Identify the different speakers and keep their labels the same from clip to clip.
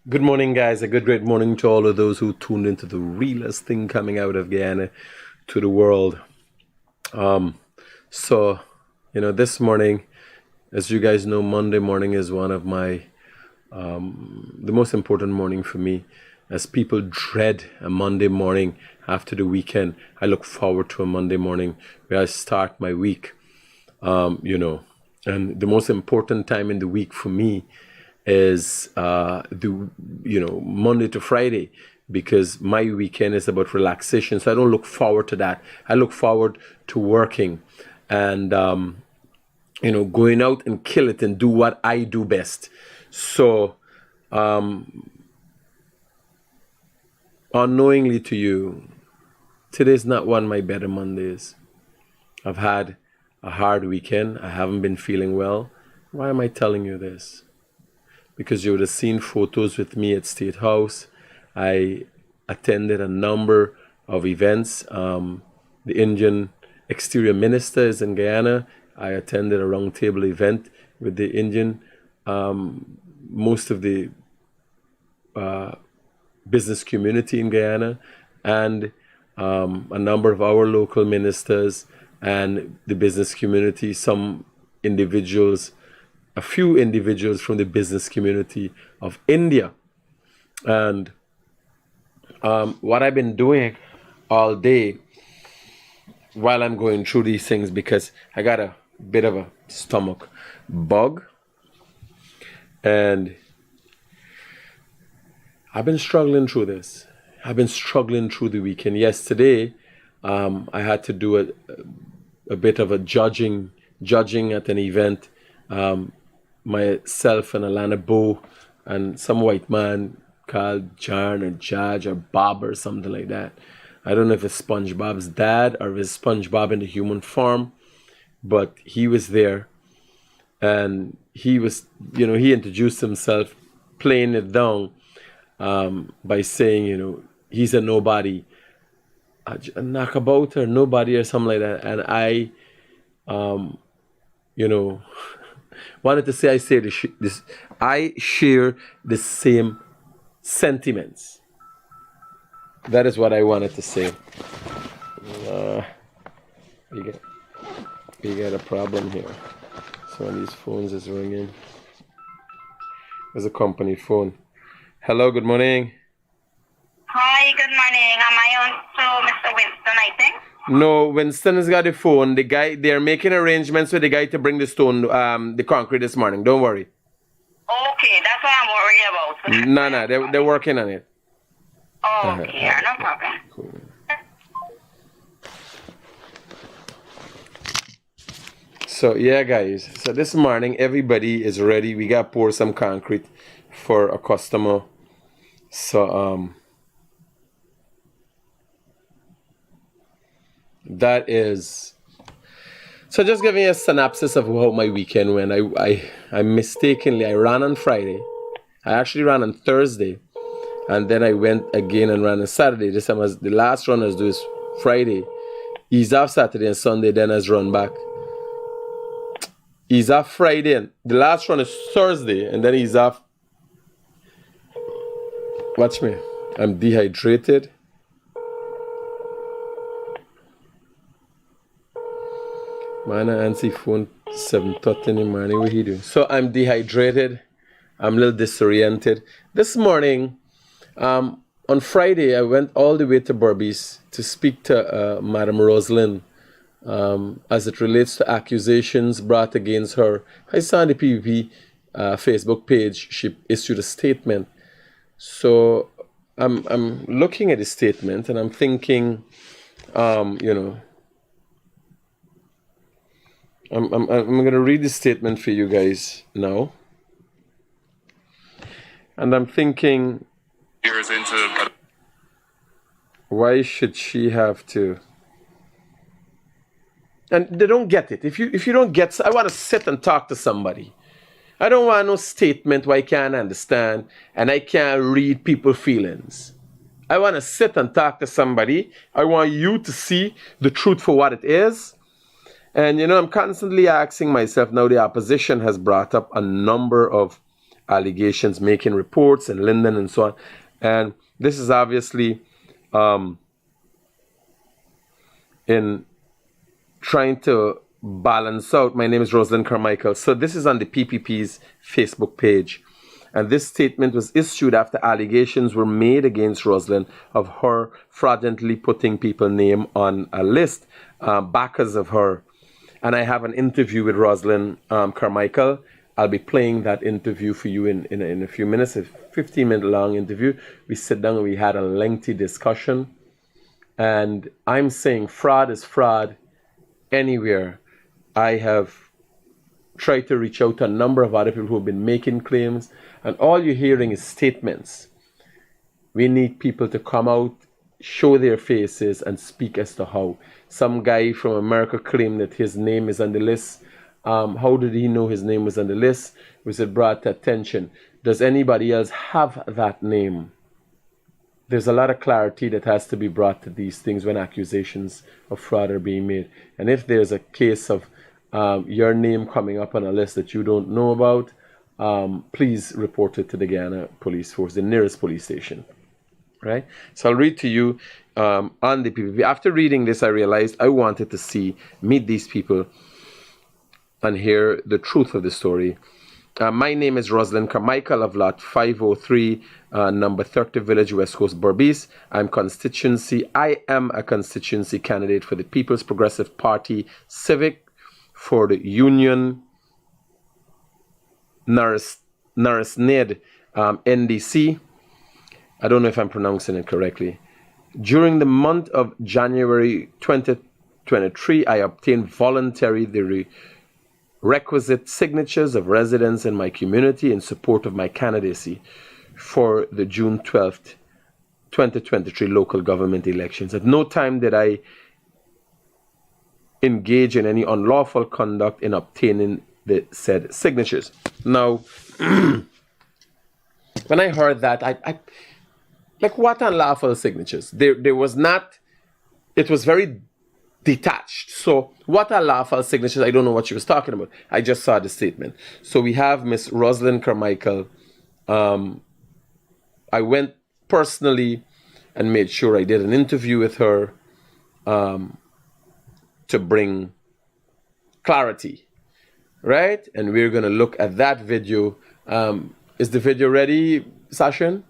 Speaker 1: Good morning, guys. A great morning to all of those who tuned into the realest thing coming out of Guyana to the world. Um, so, this morning, as you guys know, Monday morning is one of the most important morning for me. As people dread a Monday morning after the weekend, I look forward to a Monday morning where I start my week. And the most important time in the week for me is the Monday to Friday, because my weekend is about relaxation. So I don't look forward to that. I look forward to working and going out and kill it and do what I do best. So unknowingly to you, today's not one of my better Mondays. I've had a hard weekend. I haven't been feeling well. Why am I telling you this? Because you would have seen photos with me at State House. I attended a number of events. The Indian exterior minister is in Guyana. I attended a roundtable event with the Indian, most of the business community in Guyana, and a number of our local ministers and the business community, some individuals, a few individuals from the business community of India. And what I've been doing all day while I'm going through these things, because I got a bit of a stomach bug, and I've been struggling through this. I've been struggling through the weekend. Yesterday, I had to do a bit of a judging at an event. Myself and Alana Bo and some white man called John or Judge or Bob or something like that. I don't know if it's SpongeBob's dad or if it's SpongeBob in the human form, but he was there, and he was, he introduced himself, playing it down by saying, he's a nobody, a knockabout or nobody or something like that. And I, wanted to say I share the same sentiments. That is what I wanted to say. We got a problem here. So one of these phones is ringing. It's a company phone. Hello, good morning.
Speaker 2: Hi, good morning. Am I on to Mr. Winston, I think?
Speaker 1: No, Winston has got the phone. The guy, they're making arrangements with the guy to bring the stone, the concrete this morning. Don't worry.
Speaker 2: Okay, that's what I'm worried about.
Speaker 1: No, they're working on it.
Speaker 2: Okay, no problem.
Speaker 1: Cool. So yeah, guys. So this morning, everybody is ready. We got to pour some concrete for a customer. So that is. So just giving you a synopsis of how my weekend went. I mistakenly ran on Friday. I actually ran on Thursday, and then I went again and ran on Saturday. This time the last run I was doing is Friday. He's off Saturday and Sunday, then I run back. He's off Friday, and the last run is Thursday, and then he's off. Watch me. I'm dehydrated. Man, I answer phone 7:30 in the morning. What he do? So I'm dehydrated. I'm a little disoriented. This morning, on Friday, I went all the way to Berbice to speak to Madam Rosalind as it relates to accusations brought against her. I saw on the PVP Facebook page she issued a statement. So I'm looking at the statement and I'm thinking, I'm going to read the statement for you guys now. And I'm thinking, why should she have to? And they don't get it. If you don't get, I want to sit and talk to somebody. I don't want no statement where I can't understand and I can't read people's feelings. I want to sit and talk to somebody. I want you to see the truth for what it is. And, I'm constantly asking myself now, the opposition has brought up a number of allegations, making reports in Linden and so on. And this is obviously in trying to balance out. My name is Rosalind Carmichael. So this is on the PPP's Facebook page. And this statement was issued after allegations were made against Rosalind of her fraudulently putting people's name on a list, backers of her. And I have an interview with Rosalind Carmichael. I'll be playing that interview for you in a few minutes, a 15-minute long interview. We sit down and we had a lengthy discussion. And I'm saying fraud is fraud anywhere. I have tried to reach out to a number of other people who have been making claims, and all you're hearing is statements. We need people to come out, show their faces, and speak as to how. Some guy from America claimed that his name is on the list. How did he know his name was on the list? Was it brought to attention? Does anybody else have that name? There's a lot of clarity that has to be brought to these things when accusations of fraud are being made. And if there's a case of your name coming up on a list that you don't know about, please report it to the Guyana Police Force, the nearest police station. Right? So I'll read to you on the PPP. After reading this, I realized I wanted to meet these people and hear the truth of the story. My name is Rosalind Carmichael of Lot 503, number 30 Village, West Coast, Berbice. I am a constituency candidate for the People's Progressive Party Civic for the Union Narisned NDC. I don't know if I'm pronouncing it correctly. During the month of January 2023, I obtained the requisite signatures of residents in my community in support of my candidacy for the June 12th, 2023 local government elections. At no time did I engage in any unlawful conduct in obtaining the said signatures. Now, when I heard that, I like, what unlawful signatures? There was not, it was very detached. So what are lawful signatures? I don't know what she was talking about. I just saw the statement. So we have Miss Rosalind Carmichael. I went personally and made sure I did an interview with her to bring clarity, right? And we're going to look at that video. Is the video ready, Sashin?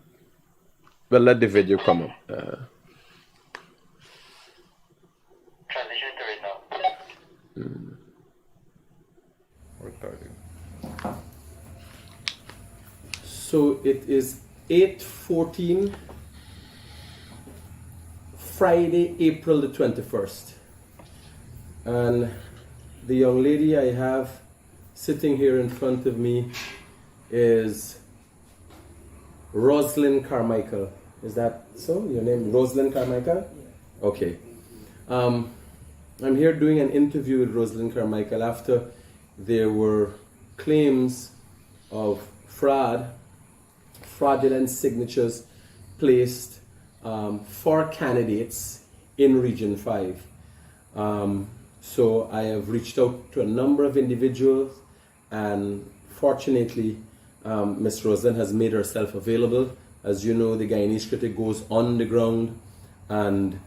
Speaker 1: Well, let the video come up. So it is 8:14, Friday, April the 21st. And the young lady I have sitting here in front of me is Rosalind Carmichael. Is that so? Your name, Rosalind Carmichael? Yeah. Okay. I'm here doing an interview with Rosalind Carmichael after there were claims of fraudulent signatures placed for candidates in Region 5. So I have reached out to a number of individuals, and fortunately, Ms. Rosalind has made herself available. As you know, the Guyanese Critic goes on the ground and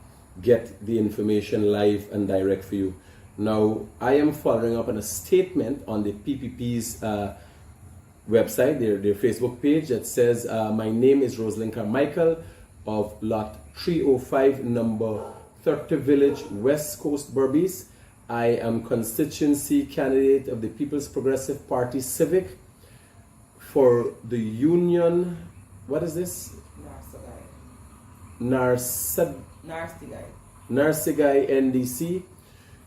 Speaker 1: get the information live and direct for you. Now, I am following up on a statement on the PPP's website, their Facebook page, that says, my name is Rosalind Carmichael of Lot 305, number 30 Village, West Coast, Berbice. I am constituency candidate of the People's Progressive Party Civic for the Union, what is this? Narsigai NDC.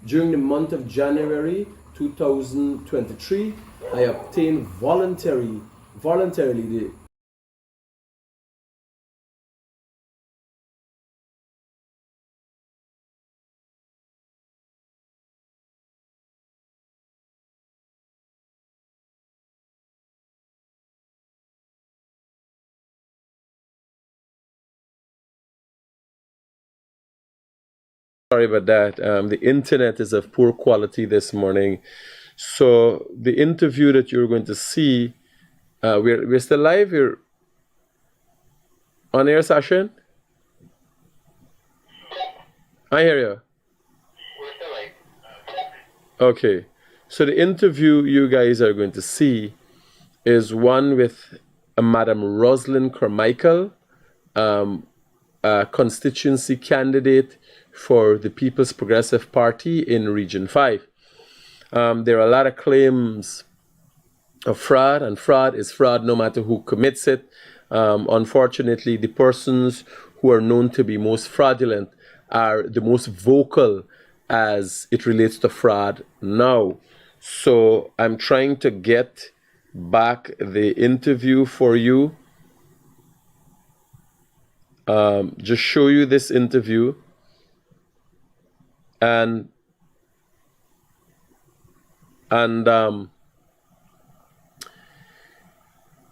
Speaker 1: During the month of January 2023, I obtained voluntarily the sorry about that. The internet is of poor quality this morning. So the interview that you're going to see We're still live. We're on air, Sasha. I hear you. Okay. So the interview you guys are going to see is one with Madam Rosalind Carmichael, a constituency candidate for the People's Progressive Party in Region 5. There are a lot of claims of fraud, and fraud is fraud no matter who commits it. Unfortunately, the persons who are known to be most fraudulent are the most vocal as it relates to fraud now. So I'm trying to get back the interview for you. Just show you this interview. And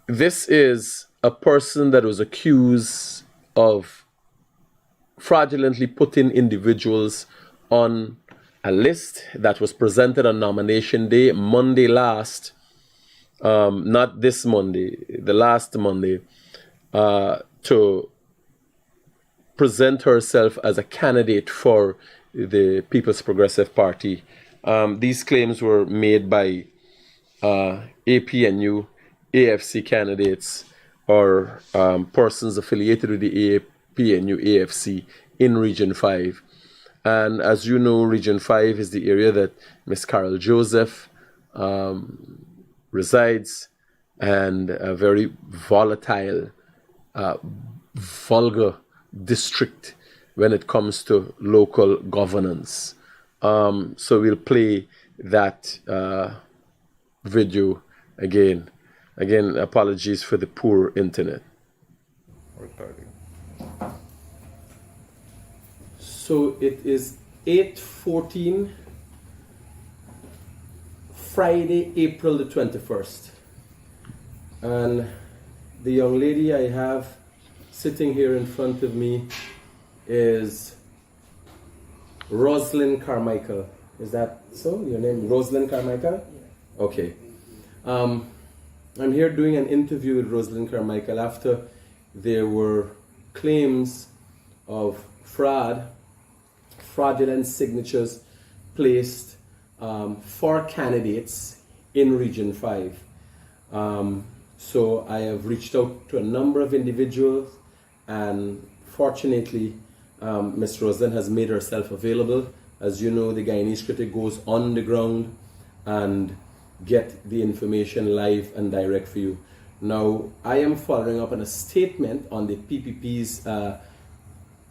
Speaker 1: this is a person that was accused of fraudulently putting individuals on a list that was presented on nomination day, Monday last, not this Monday, the last Monday, to present herself as a candidate for the People's Progressive Party. These claims were made by APNU, AFC candidates, or persons affiliated with the APNU, AFC in Region 5. And as you know, Region 5 is the area that Ms. Carol Joseph resides, and a very volatile, vulgar district when it comes to local governance. So we'll play that video again. Again, apologies for the poor internet. So it is 8:14, Friday, April the 21st. And the young lady I have sitting here in front of me is Rosalind Carmichael. Is that so? Your name, Rosalind Carmichael? Yeah. Okay. I'm here doing an interview with Rosalind Carmichael after there were claims of fraudulent signatures placed for candidates in Region 5. So I have reached out to a number of individuals, and fortunately, Ms. Rosalind has made herself available. As you know, the Guyanese Critic goes on the ground and get the information live and direct for you. Now, I am following up on a statement on the PPP's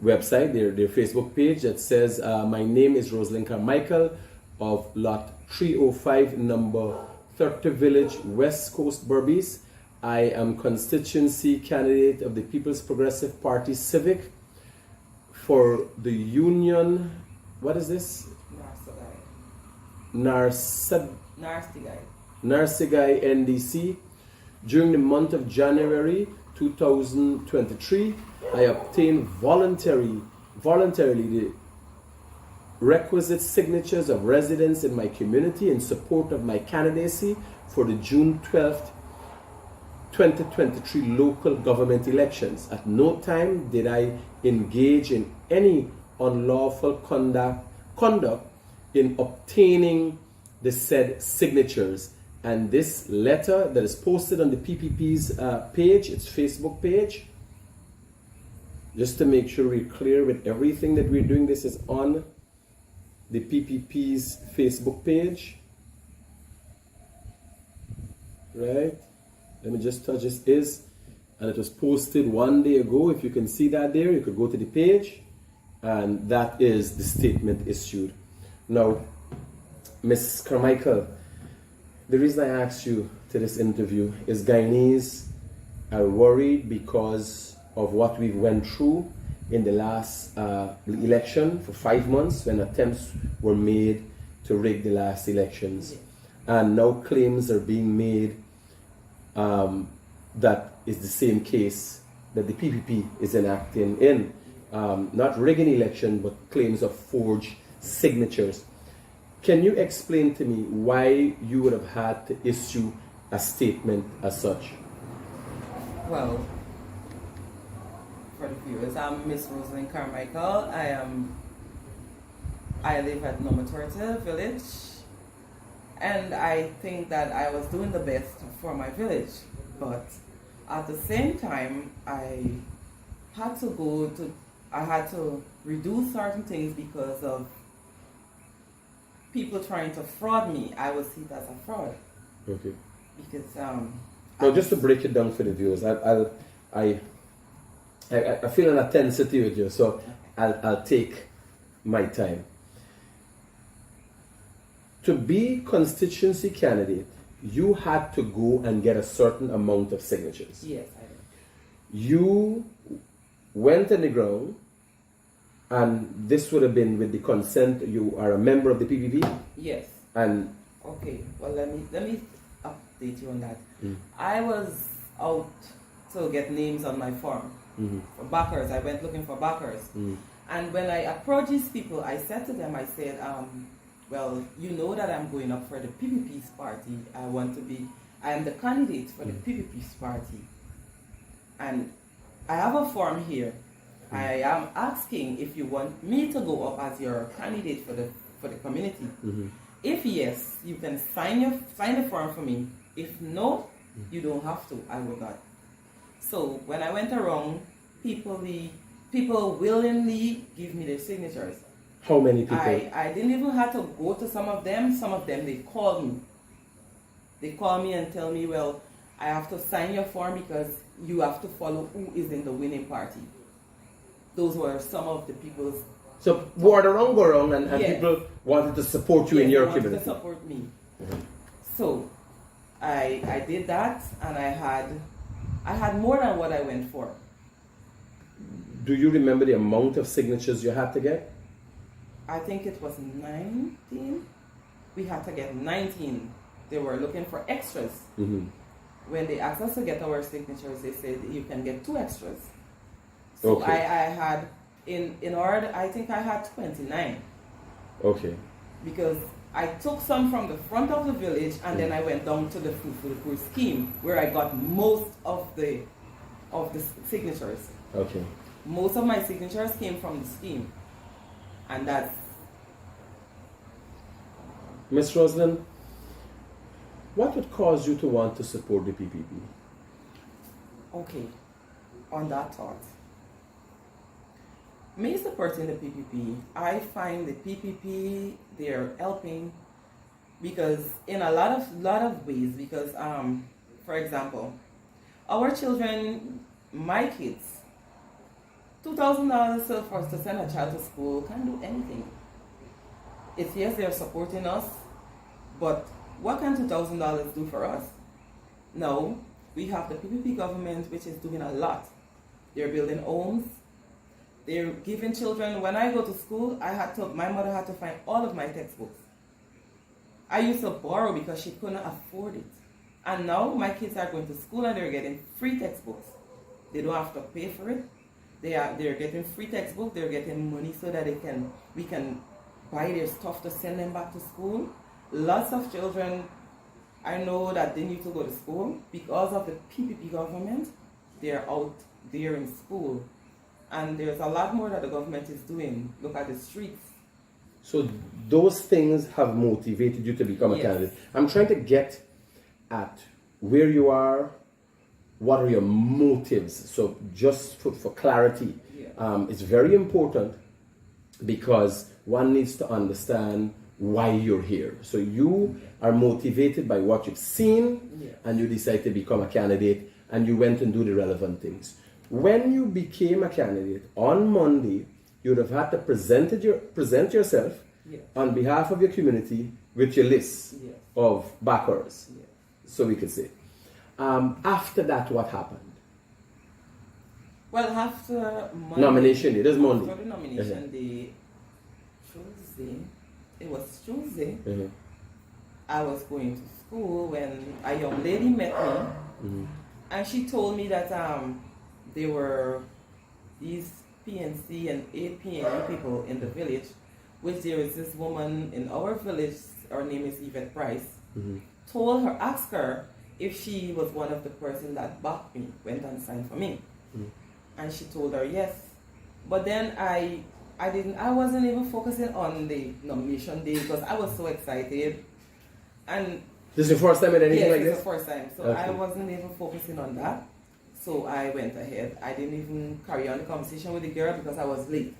Speaker 1: website, their Facebook page, that says, my name is Rosalind Carmichael of Lot 305, number 30 Village, West Coast, Berbice. I am constituency candidate of the People's Progressive Party Civic for the Union, what is this? Narsigai NDC. During the month of January 2023, I obtained voluntarily the requisite signatures of residents in my community in support of my candidacy for the June 12th, 2023 local government elections. At no time did I engage in any unlawful conduct in obtaining the said signatures. And this letter that is posted on the PPP's page, its Facebook page, just to make sure we're clear with everything that we're doing, this is on the PPP's Facebook page, right? Let me just touch this and it was posted 1 day ago. If you can see that there, you could go to the page, and that is the statement issued. Now, Ms. Carmichael, the reason I asked you to this interview is Guyanese are worried because of what we went through in the last election for 5 months, when attempts were made to rig the last elections. And now claims are being made that is the same case that the PPP is enacting in. Not rigging election, but claims of forged signatures. Can you explain to me why you would have had to issue a statement as such?
Speaker 3: Well, for the viewers, I'm Miss Rosalind Carmichael. I live at Nomatorta village, and I think that I was doing the best for my village, but at the same time, I had to reduce certain things because of people trying to fraud me. I was seen as a fraud.
Speaker 1: Okay.
Speaker 3: Because
Speaker 1: Now, just to break it down for the viewers, I feel an intensity with you, so I'll take my time. To be constituency candidate, you had to go and get a certain amount of signatures.
Speaker 3: Yes, I did.
Speaker 1: You went on the ground, and this would have been with the consent. You are a member of the PPP.
Speaker 3: Yes.
Speaker 1: And
Speaker 3: okay. Well, let me update you on that. I was out to get names on my form for backers. I went looking for backers, and when I approached these people, I said to them, I said, well, you know that I'm going up for the PPP's party. I am the candidate for the PPP's party. And I have a form here. I am asking if you want me to go up as your candidate for the community. If yes, you can sign the form for me. If no, you don't have to. I will not. So when I went around, people willingly give me their signatures.
Speaker 1: how many people?
Speaker 3: I didn't even have to go to some of them. Some of them, they called me. They call me and tell me, well, I have to sign your form because you have to follow who is in the winning party. Those were some of the people's...
Speaker 1: So word around, go around, and
Speaker 3: Yes.
Speaker 1: people wanted to support you in your
Speaker 3: they wanted
Speaker 1: community.
Speaker 3: to support me. So I did that, and I had more than what I went for.
Speaker 1: Do you remember the amount of signatures you had to get?
Speaker 3: I think it was 19. We had to get 19. They were looking for extras. When they asked us to get our signatures, they said you can get 2 extras. So
Speaker 1: Okay.
Speaker 3: I had in order, I think I had 29
Speaker 1: Okay.
Speaker 3: because I took some from the front of the village and then I went down to the Food for the Poor scheme where I got most of the signatures.
Speaker 1: Okay.
Speaker 3: Most of my signatures came from the scheme, and that's...
Speaker 1: Ms. Rosalind, what would cause you to want to support the PPP?
Speaker 3: Okay, on that thought. Me supporting the PPP, I find the PPP, they're helping because in a lot of ways, because for example, our children, my kids, $2,000 for us to send a child to school can't do anything. It's yes, they're supporting us, but what can $2,000 do for us? No, we have the PPP government, which is doing a lot. They're building homes. They're giving children. When I go to school, my mother had to find all of my textbooks. I used to borrow because she couldn't afford it. And now my kids are going to school and they're getting free textbooks. They don't have to pay for it. They're getting free textbooks. They're getting money so that we can buy their stuff to send them back to school. Lots of children, I know that they need to go to school because of the PPP government. They're out there in school. And there's a lot more that the government is doing. Look at the streets.
Speaker 1: So those things have motivated you to become a
Speaker 3: Yes.
Speaker 1: candidate. I'm trying to get at where you are, what are your motives. So just for clarity,
Speaker 3: Yeah.
Speaker 1: it's very important because one needs to understand why you're here. So you are motivated by what you've seen,
Speaker 3: Yeah.
Speaker 1: and you decide to become a candidate, and you went and do the relevant things. When you became a candidate on Monday, you would have had to present yourself
Speaker 3: Yeah.
Speaker 1: on behalf of your community with your list
Speaker 3: Yes.
Speaker 1: of backers,
Speaker 3: Yes.
Speaker 1: so we could say. After that, what happened?
Speaker 3: Well, after Monday,
Speaker 1: Nomination day. It is Monday.
Speaker 3: After the nomination day, Tuesday, it was Tuesday, I was going to school when a young lady met me, and she told me that there were these PNC and APN people in the village, which there is this woman in our village, her name is Yvette Price, asked her if she was one of the person that backed me, went and signed for me. And she told her yes. But then I wasn't even focusing on the nomination day because I was so excited. And
Speaker 1: This is your first time at anything like
Speaker 3: yes,
Speaker 1: this?
Speaker 3: it's the first time. So
Speaker 1: Okay.
Speaker 3: I wasn't even focusing on that. So I went ahead. I didn't even carry on the conversation with the girl because I was late.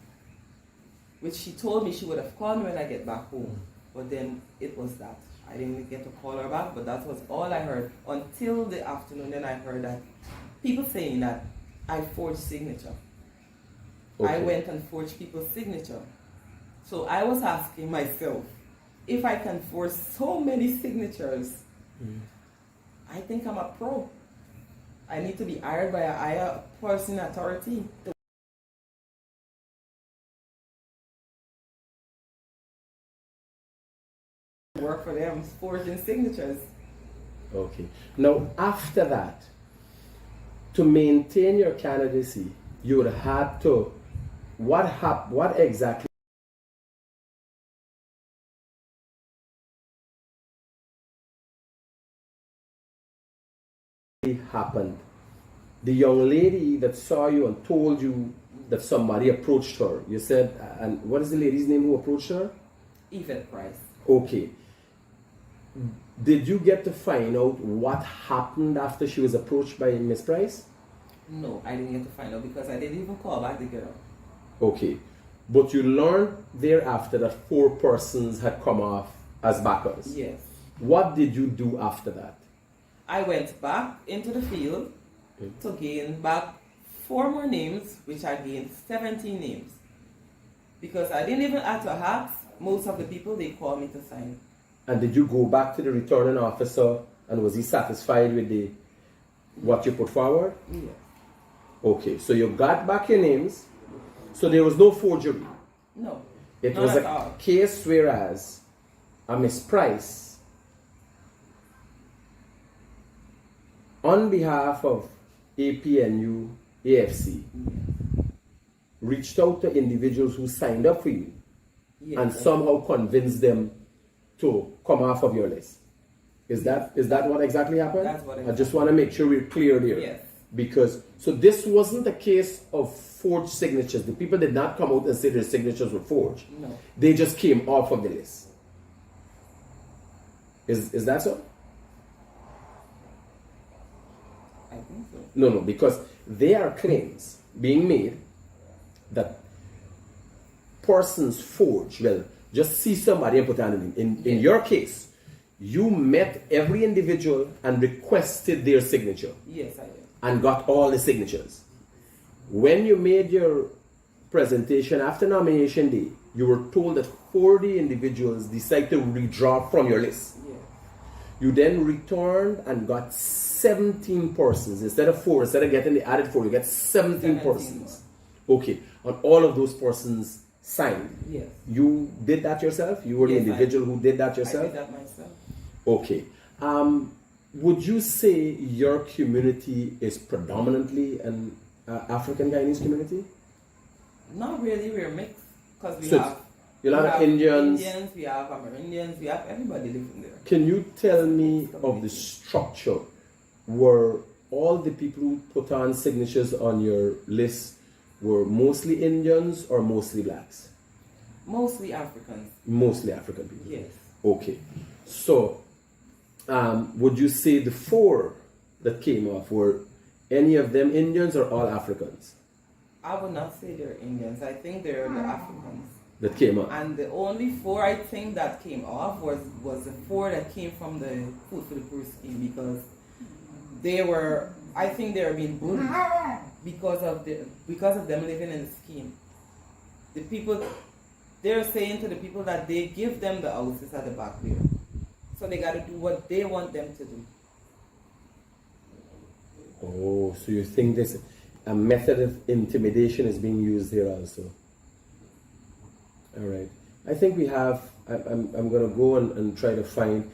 Speaker 3: Which she told me she would have called me when I get back home. But then it was that. I didn't get to call her back, but that was all I heard. Until the afternoon, then I heard that people saying that I forged signature. I
Speaker 1: Okay.
Speaker 3: went and forged people's signature. So I was asking myself, if I can forge so many signatures, I think I'm a pro. I need to be hired by a higher person authority to work for them, forging signatures.
Speaker 1: Okay. Now, after that, to maintain your candidacy, you would have to, what exactly happened? The young lady that saw you and told you that somebody approached her, you said, and what is the lady's name who approached her?
Speaker 3: Even price.
Speaker 1: Okay. Did you get to find out what happened after she was approached by Miss Price?
Speaker 3: No, I didn't get to find out because I didn't even call back the girl.
Speaker 1: Okay. But you learned thereafter that 4 persons had come off as backers.
Speaker 3: Yes.
Speaker 1: What did you do after that?
Speaker 3: I went back into the field to gain back 4 more names, which I gained 17 names. Because I didn't even have to ask most of the people they called me to sign.
Speaker 1: And did you go back to the returning officer and was he satisfied with the what you put forward?
Speaker 3: Yes.
Speaker 1: Okay, so you got back your names. So there was no forgery.
Speaker 3: No.
Speaker 1: It
Speaker 3: Not
Speaker 1: was
Speaker 3: at
Speaker 1: a
Speaker 3: all.
Speaker 1: case whereas a Miss Price, on behalf of APNU, AFC, reached out to individuals who signed up for you
Speaker 3: Yes.
Speaker 1: and somehow convinced them to come off of your list. Is that what exactly happened?
Speaker 3: That's what
Speaker 1: I just want to make sure we're clear there.
Speaker 3: Yes.
Speaker 1: Because so this wasn't a case of forged signatures. The people did not come out and say their signatures were forged.
Speaker 3: No.
Speaker 1: They just came off of the list. Is that so?
Speaker 3: I think so.
Speaker 1: No, because there are claims being made that persons forge. Well, just see somebody and put an in your case, you met every individual and requested their signature
Speaker 3: Yes, I did.
Speaker 1: and got all the signatures. When you made your presentation after nomination day, you were told that 40 individuals decided to withdraw from your list.
Speaker 3: Yes.
Speaker 1: You then returned and got 17 persons instead of 4. Instead of getting the added 4, you get 17 persons. Okay, and all of those persons signed.
Speaker 3: Yes.
Speaker 1: You did that yourself? You were the
Speaker 3: Yes,
Speaker 1: individual who did that
Speaker 3: I
Speaker 1: yourself?
Speaker 3: did that myself.
Speaker 1: Okay. Would you say your community is predominantly an African Guyanese community?
Speaker 3: Not really, we're mixed. Because we
Speaker 1: So
Speaker 3: have
Speaker 1: you'll have Indians.
Speaker 3: we have Amerindians, we have everybody living there.
Speaker 1: Can you tell me of the structure? Were all the people who put on signatures on your list were mostly Indians or mostly blacks?
Speaker 3: Mostly Africans.
Speaker 1: Mostly African people.
Speaker 3: Yes.
Speaker 1: Okay. So, would you say the 4 that came off were any of them Indians or all Africans
Speaker 3: I would not say they're Indians. I think they're the Africans.
Speaker 1: that came off?
Speaker 3: And the only 4 I think that came off was the 4 that came from the Food for the Poor scheme because I think they were being bullied because of them living in the scheme. The people, they're saying to the people that they give them the houses at the back there. So they got to do what they want them to do.
Speaker 1: Oh, so you think this a method of intimidation is being used here also? All right. I think we have. I'm going to go and try to find.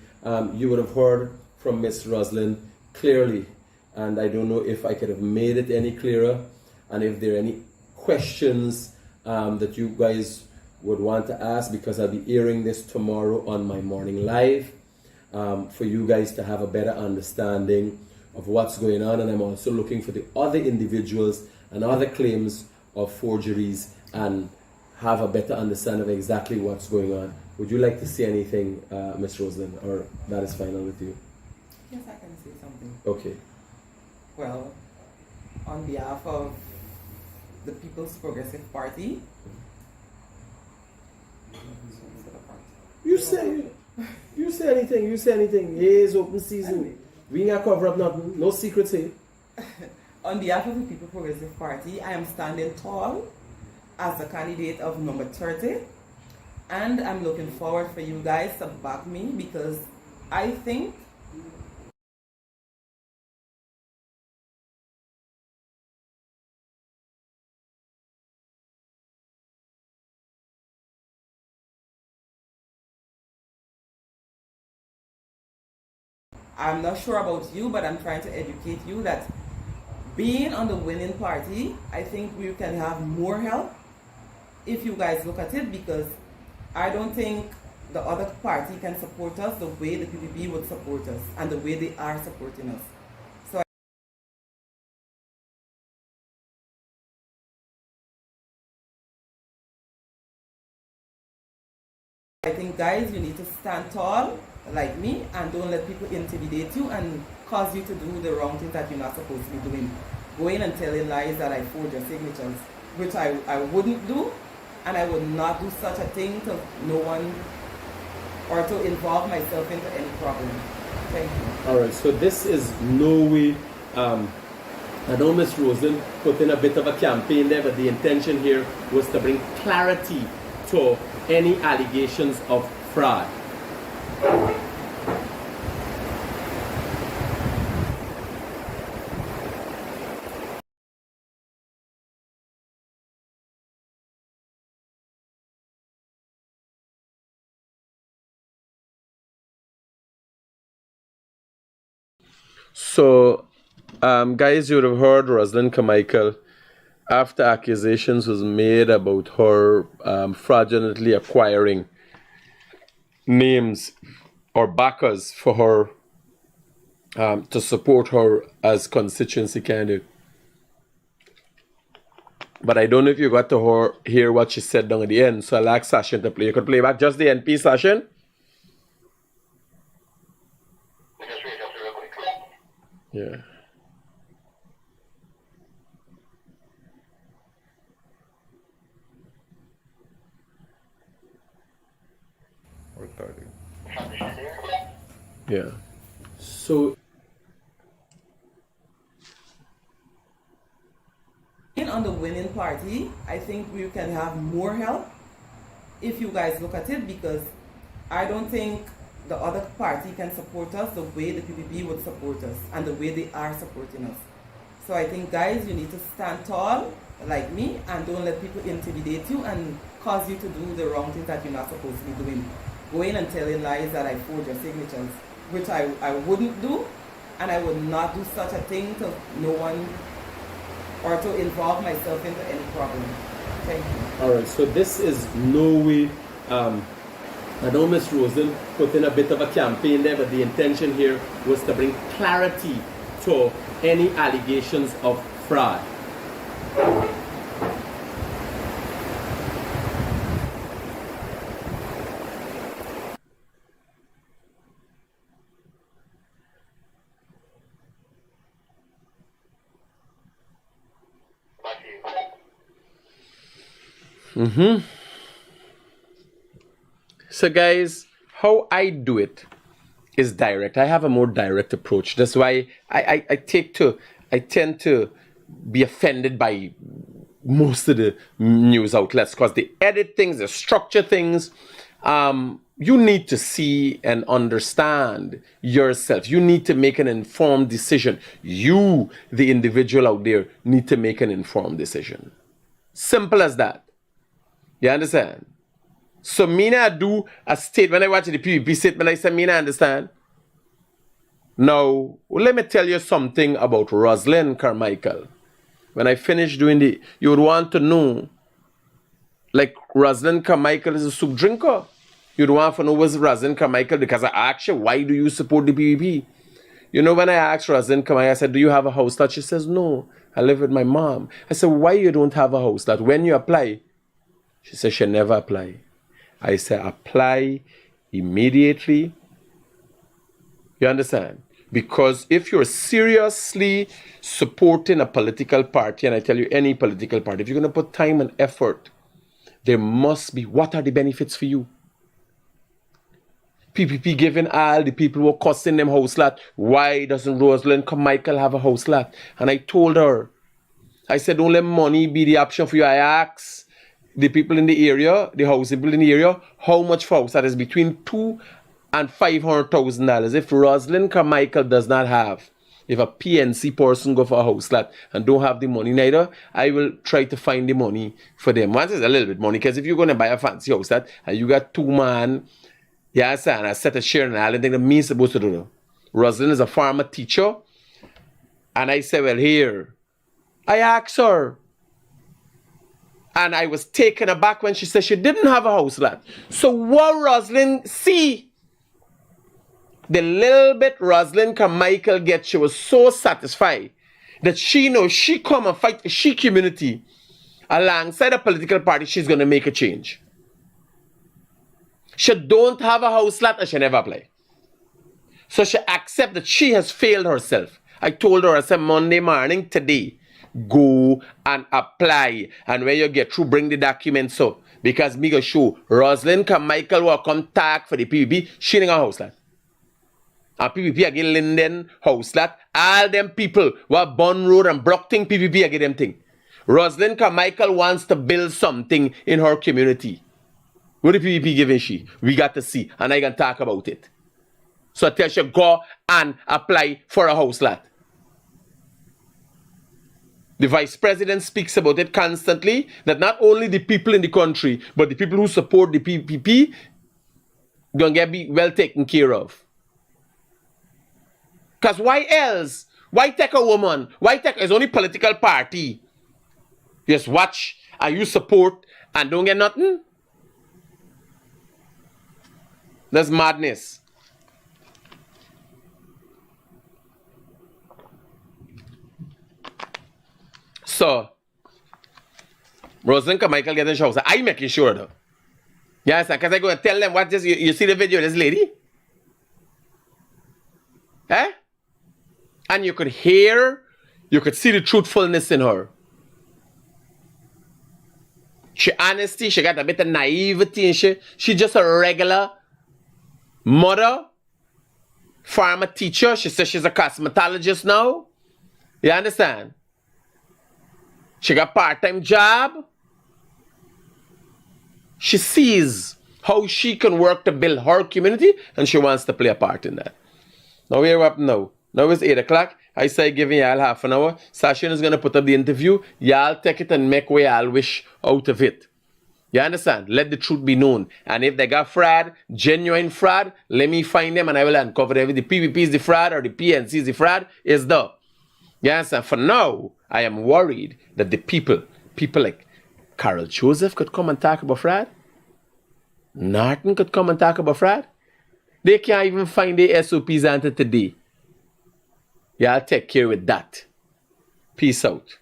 Speaker 1: You would have heard from Miss Roslyn clearly, and I don't know if I could have made it any clearer, and if there are any questions that you guys would want to ask, because I'll be airing this tomorrow on my morning live. for you guys to have a better understanding of what's going on, and I'm also looking for the other individuals and other claims of forgeries and have a better understanding of exactly what's going on. Would you like to say anything, Ms. Rosalind, or that is final with you?
Speaker 3: Yes, I can say something.
Speaker 1: Okay.
Speaker 3: Well, on behalf of the People's Progressive Party,
Speaker 1: You say anything. It's open season. We ain't gonna cover up nothing. No secrets here.
Speaker 3: on behalf of the People's Progressive Party, I am standing tall as a candidate of number 30, and I'm looking forward for you guys to back me because I think I'm not sure about you, but I'm trying to educate you that being on the winning party, I think we can have more help if you guys look at it, because I don't think the other party can support us the way the PPP would support us and the way they are supporting us. So I think, guys, you need to stand tall like me and don't let people intimidate you and cause you to do the wrong thing that you're not supposed to be doing. Going and telling lies that I forged your signatures, which I wouldn't do, and I would not do such a thing to no one or to involve myself into any problem. Thank you.
Speaker 1: All right. So this is no way. I know Ms. Rosen put in a bit of a campaign there, but the intention here was to bring clarity to any allegations of fraud. So, guys, you would have heard Rosalind Carmichael after accusations was made about her fraudulently acquiring names or backers for her to support her as constituency candidate. But I don't know if you got to hear what she said down at the end, so I'll ask Sashin to play. You could play back just the NP, Sashin? Yeah. Yeah. So
Speaker 3: Being on the winning party, I think we can have more help if you guys look at it, because I don't think the other party can support us the way the PPP would support us and the way they are supporting us. So I think, guys, you need to stand tall like me and don't let people intimidate you and cause you to do the wrong thing that you're not supposed to be doing. Going and telling lies that I forged your signatures, which I wouldn't do, and I would not do such a thing to no one or to involve myself into any problem. Thank you.
Speaker 1: all right, so this is no way. I know Ms. Rosen put in a bit of a campaign there, but the intention here was to bring clarity to any allegations of fraud. So guys, how I do it is direct. I have a more direct approach. That's why I tend to be offended by most of the news outlets, because they edit things, they structure things. You need to see and understand yourself. You need to make an informed decision. You, the individual out there, need to make an informed decision. Simple as that. You understand? So Mina do a state, when I watch the PVP statement, I say, Mina, understand? Now, let me tell you something about Rosalind Carmichael. When I finish doing you would want to know, like, Rosalind Carmichael is a soup drinker. You don't want to know what's Rosalind Carmichael because I asked you, why do you support the PPP? You know, when I asked Rosalind Carmichael, I said, do you have a house lot? She says, no, I live with my mom. I said, why you don't have a house lot? When you apply? She said, she never apply. I said, apply immediately. You understand? Because if you're seriously supporting a political party, and I tell you any political party, if you're going to put time and effort, there must be, what are the benefits for you? PPP giving all the people who are costing them house lot. Why doesn't Rosalind Carmichael have a house lot? And I told her, I said, don't let money be the option for you. I asked the people in the area, the housing people in the area, how much for house that is between $200,000 and $500,000. If Rosalind Carmichael does not have, if a PNC person go for a house lot and don't have the money neither, I will try to find the money for them. Once it's a little bit money, because if you're going to buy a fancy house lot and you got two man, yes, and a set of share and all, I think that me supposed to do. Rosalind is a farmer teacher. And I said, well, here. I asked her. And I was taken aback when she said she didn't have a house lot. So what Rosalind see? The little bit Rosalind Carmichael get, she was so satisfied that she knows she come and fight for she community alongside a political party, she's going to make a change. She don't have a house lot and she never apply. So she accept that she has failed herself. I told her, I said, Monday morning today, go and apply. And when you get through, bring the documents up. Because me go show Rosalind Carmichael will come tag for the PPP, she ain't got a house lot. And PPP again Linden, house lot. All them people who are Bun Road and Brockton, PPP again them thing. Rosalind Carmichael wants to build something in her community. What the PPP giving she? We got to see. And I can talk about it. So I tell you, go and apply for a house lot. The vice president speaks about it constantly, that not only the people in the country, but the people who support the PPP gonna get be well taken care of. Because why else? Why take a woman? Why take it's only political party? Just watch and you support and don't get nothing? That's madness. So, Rosalind Carmichael getting shows. I making sure though. Yes, because I go and tell them what this. You see the video of this lady? Eh? And you could hear, you could see the truthfulness in her. She honesty, she got a bit of naivety, and she just a regular mother, farmer teacher. She says she's a cosmetologist now. You understand? She got a part-time job. She sees how she can work to build her community, and she wants to play a part in that. Now we're up now. Now it's 8 o'clock. I say giving y'all half an hour. Sashin is going to put up the interview. Y'all take it and make what y'all wish out of it. You understand? Let the truth be known. And if they got fraud, genuine fraud, let me find them and I will uncover them. If the PPP is the fraud or the PNC is the fraud, is the. You understand? For now, I am worried that the people like Carol Joseph could come and talk about fraud. Norton could come and talk about fraud. They can't even find the SOPs until today. Y'all take care with that. Peace out.